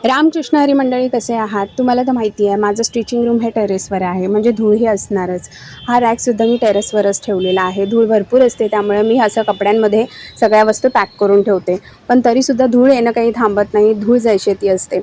रामकृष्ण हरी मंडळी, कसे आहात? तुम्हाला तर माहिती आहे माझं स्टिचिंग रूम हे टेरेसवर आहे, म्हणजे धूळ ही असणारच. हा रॅकसुद्धा मी टेरेसवरच ठेवलेला आहे. धूळ भरपूर असते, त्यामुळे मी असं कपड्यांमध्ये सगळ्या वस्तू पॅक करून ठेवते. पण तरीसुद्धा धूळ येणं काही थांबत नाही, धूळ जायची ती असते.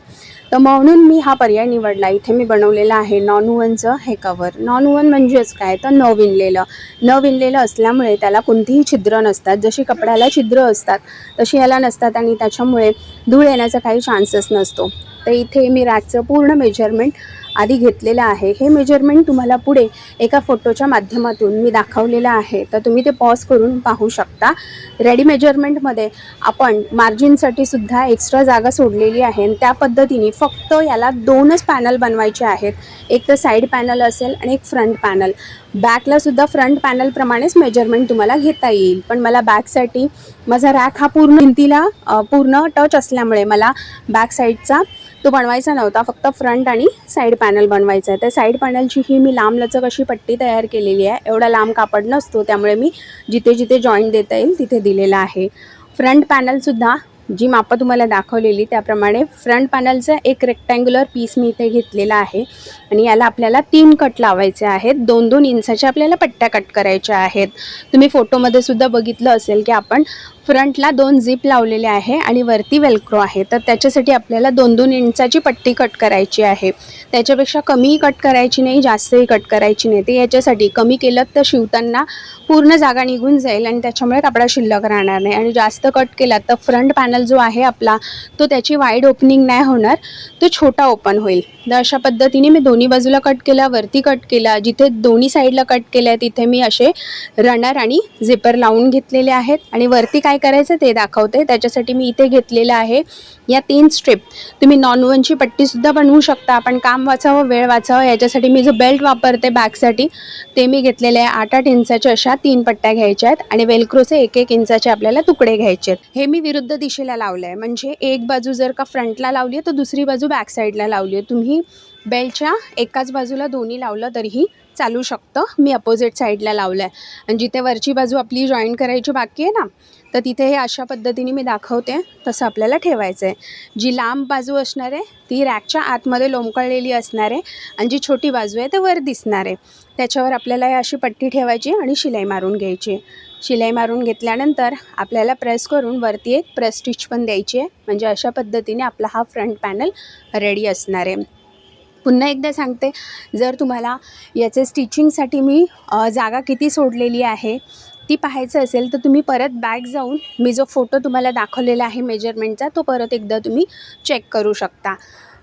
तर म्हणून मी हा पर्याय निवडला. इथे मी बनवलेलं आहे नॉन वुवनचं हे कवर. नॉन वुवन म्हणजेच काय, तर न विणलेलं. न विणलेलं असल्यामुळे त्याला कोणतीही छिद्र नसतात. जशी कपड्याला छिद्र असतात तशी ह्याला नसतात, आणि त्याच्यामुळे धूळ येण्याचा काही चान्सेस नसतो. तर इथे मी रॅकचं पूर्ण मेजरमेंट आधी घेतलेलं आहे. हे मेजरमेंट तुम्हाला पुढे एका फोटोच्या माध्यमातून मी दाखवलेलं आहे, तर तुम्ही ते पॉज करून पाहू शकता. रेडी मेजरमेंटमध्ये आपण मार्जिनसाठी सुद्धा एक्स्ट्रा जागा सोडलेली आहे, आणि त्या पद्धतीने फक्त याला 2च पॅनल बनवायचे आहेत. एक तर साईड पॅनल असेल आणि एक फ्रंट पॅनल. बॅकलासुद्धा फ्रंट पॅनलप्रमाणेच मेजरमेंट तुम्हाला घेता येईल, पण मला बॅकसाठी माझा रॅक हा पूर्ण भिंतीला पूर्ण टच असल्यामुळे मला बॅक साईडचा तो बनवायचा नव्हता. फक्त फ्रंट आणि साईड पॅनल बनवायचा आहे. त्या साईड पॅनलची ही मी लांबलचक अशी पट्टी तयार केलेली आहे. एवढा लांब कापड नसतो, त्यामुळे मी जिथे जिथे जॉईंट देता येईल तिथे दिलेला आहे. फ्रंट पॅनलसुद्धा जी मापं तुम्हाला दाखवलेली त्याप्रमाणे फ्रंट पॅनलचा एक रेक्टँग्युलर पीस मी इथे घेतलेला आहे, आणि याला आपल्याला 3 कट लावायचे आहेत. 2-2 इंचाच्या आपल्याला पट्ट्या कट करायच्या आहेत. तुम्ही फोटोमध्ये सुद्धा बघितलं असेल की आपण फ्रंटला 2 झिप लावलेले आहे आणि वरती वेल्क्रो आहे. तर त्याच्यासाठी आपल्याला 2-2 इंचाची पट्टी कट करायची आहे. त्याच्यापेक्षा कमीही कट करायची नाही, जास्तही कट करायची नाही. ते याच्यासाठी कमी केलं तर शिवताना पूर्ण जागा निघून जाईल, आणि त्याच्यामुळे कपडा शिल्लक राहणार नाही. आणि जास्त कट केला तर फ्रंट पॅनल जो आहे आपला, तो त्याची वाईड ओपनिंग नाही होणार, तो छोटा ओपन होईल. तर अशा पद्धतीने मी दोन्ही बाजूला कट केला, वरती कट केला. जिथे दोन्ही साईडला कट केलं आहे तिथे मी असे रनर आणि झिपर लावून घेतलेले आहेत. आणि वरती काय करायचं ते दाखवते. त्याच्यासाठी मी इथे घेतलेलं आहे या 3 स्ट्रिप. तुम्ही नॉन वुवनची पट्टीसुद्धा बनवू शकता, पण काम वाचावं, वेळ वाचावं याच्यासाठी मी जो बेल्ट वापरते बॅकसाठी ते मी घेतलेले आहे. 8-8 इंचाच्या अशा 3 पट्ट्या घ्यायच्या आहेत, आणि वेल्क्रोचे 1-1 इंचाचे आपल्याला तुकडे घ्यायचे आहेत. हे मी विरुद्ध दिशेला लावलं आहे, म्हणजे एक बाजू जर का फ्रंटला लावली आहे तर दुसरी बाजू बॅक साईडला लावली आहे. तुम्ही बेल्टच्या एकाच बाजूला दोन्ही लावलं तरीही चालू शकतं. मी अपोजिट साईडला लावलं आहे, आणि जिथे वरची बाजू आपली जॉईन करायची बाकी आहे ना, तर तिथे हे अशा पद्धतीने मी दाखवते तसं आपल्याला ठेवायचं आहे. जी लांब बाजू असणार आहे ती रॅकच्या आतमध्ये लोंबकळलेली असणार आहे, आणि जी छोटी बाजू आहे ते वर दिसणार आहे. त्याच्यावर आपल्याला अशी पट्टी ठेवायची आणि शिलाई मारून घ्यायची. शिलाई मारून घेतल्यानंतर आपल्याला प्रेस करून वरती एक प्रेस स्टिच पण द्यायची आहे, म्हणजे अशा पद्धतीने आपला हा फ्रंट पॅनल रेडी असणार आहे. पुन्हा एकदा सांगते, जर तुम्हाला याचे स्टिचिंगसाठी मी जागा किती सोडलेली आहे ती पाहायचं असेल तर तुम्ही परत बॅक जाऊन मी जो फोटो तुम्हाला दाखवलेला आहे मेजरमेंटचा तो परत एकदा तुम्ही चेक करू शकता.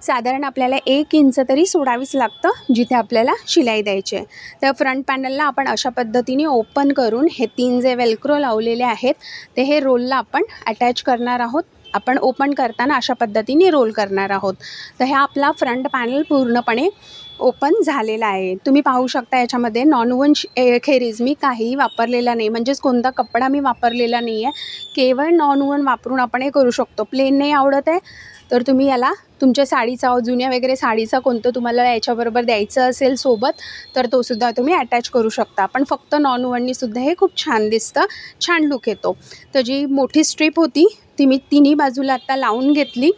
साधारण आपल्याला 1 इंच तरी सोडावीच लागतं जिथे आपल्याला शिलाई द्यायची आहे. तर फ्रंट पॅनलला आपण अशा पद्धतीने ओपन करून हे 3 जे वेल्क्रो लावलेले आहेत ते हे रोलला आपण अटॅच करणार आहोत. आपण ओपन करताना अशा पद्धतीने रोल करणार आहोत. तर हा आपला फ्रंट पॅनल पूर्णपणे ओपन झालेला आहे. तुम्ही पाहू शकता याच्यामध्ये नॉन वुवन खेरीज मी काहीही वापरलेला नाही, म्हणजेच कोणता कपडा मी वापरलेला नाही आहे. केवळ नॉन वुवन वापरून आपण हे करू शकतो. प्लेन नाही आवडत आहे तर तुम्ही याला तुमच्या साडीचा, जुन्या वगैरे साडीचा कोणतं तुम्हाला याच्याबरोबर द्यायचं असेल सोबत तर तो सुद्धा तुम्ही अटॅच करू शकता. पण फक्त नॉन वुवननी सुद्धा हे खूप छान दिसतं, छान लुक येतो. तर जी मोठी स्ट्रीप होती ती मी तिन्ही बाजूला आता लावून घेतली.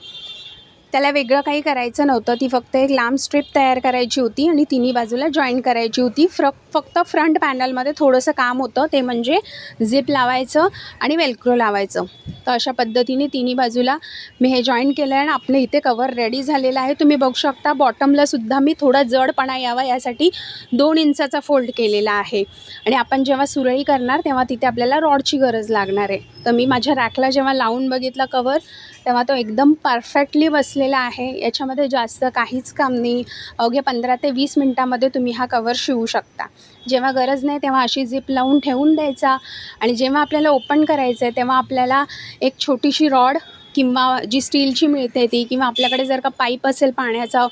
त्याला वेगळं काही करायचं नव्हतं, ती फक्त एक लांब स्ट्रीप तयार करायची होती आणि तिन्ही बाजूला जॉईन करायची होती. फक्त फ्रंट पॅनलमध्ये थोडंसं काम होतं, ते म्हणजे झिप लावायचं आणि वेल्क्रो लावायचं. तर अशा पद्धतीने तिन्ही बाजूला मी हे जॉईन केलं आहे, आणि आपलं इथे कवर रेडी झालेलं आहे. तुम्ही बघू शकता बॉटमलासुद्धा मी थोडा जडपणा यावा यासाठी 2 इंचाचा फोल्ड केलेला आहे, आणि आपण जेव्हा सुरळी करणार तेव्हा तिथे आपल्याला रॉडची गरज लागणार आहे. तर मी माझ्या रॅकला जेव्हा लावून बघितला कवर तेव्हा तो एकदम परफेक्टली बसलेला आहे. याच्यामध्ये जास्त काहीच काम नाही. अवघे 15 ते 20 मिनटामध्ये तुम्ही हा कवर शिवू शकता. जेव्हा गरज नाही तेव्हा अशी झिप लावून ठेवून द्यायचा, आणि जेव्हा आपल्याला ओपन करायचं आहे तेव्हा आपल्याला एक छोटीशी रॉड किंवा जी स्टीलची मिळते ती, किंवा आपल्याकडे जर का पाईप असेल पाण्याचा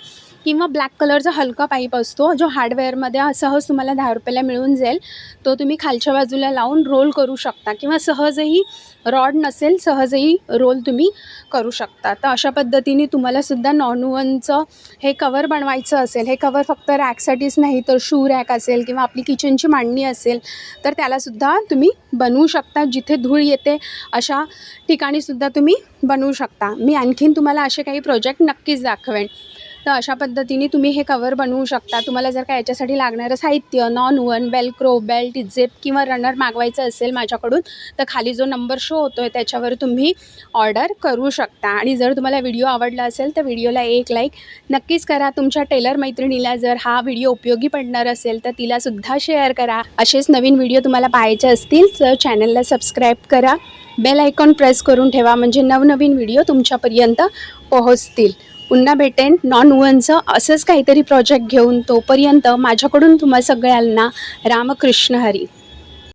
किंवा ब्लॅक कलरचा हलका पाईप असतो जो हार्डवेअरमध्ये सहज तुम्हाला 10 रुपयाला मिळून जाईल. तो तुम्ही खालच्या बाजूला लावून रोल करू शकता किंवा सहजही रॉड नसेल सहजही रोल तुम्ही करू शकता. तर अशा पद्धतीने तुम्हालासुद्धा नॉन वनचं हे कवर बनवायचं असेल, हे कवर फक्त रॅकसाठीच नाही तर शू रॅक असेल किंवा आपली किचनची मांडणी असेल तर त्यालासुद्धा तुम्ही बनवू शकता. जिथे धूळ येते अशा ठिकाणीसुद्धा तुम्ही बनवू शकता. मी आणखीन तुम्हाला असे काही प्रोजेक्ट नक्कीच दाखवेन. तर अशा पद्धतीने तुम्ही हे कवर बनवू शकता. तुम्हाला जर का याच्यासाठी लागणारं साहित्य non one, Velcro, belt, zip किंवा रनर मागवायचं असेल माझ्याकडून तर खाली जो नंबर शो होतो आहे त्याच्यावर तुम्ही ऑर्डर करू शकता. आणि जर तुम्हाला व्हिडिओ आवडला असेल तर व्हिडिओला एक लाईक नक्कीच करा. तुमच्या टेलर मैत्रिणीला जर हा व्हिडिओ उपयोगी पडणार असेल तर तिलासुद्धा शेअर करा. असेच नवीन व्हिडिओ तुम्हाला पाहायचे असतील तर चॅनलला सबस्क्राईब करा. बेल आयकॉन प्रेस करून ठेवा म्हणजे नवनवीन व्हिडिओ तुमच्यापर्यंत पोहोचतील. पुन्हा भेटेन नॉन वनचं असंच काहीतरी प्रोजेक्ट घेऊन. तोपर्यंत माझ्याकडून तुम्हा सगळ्यांना रामकृष्ण हरी.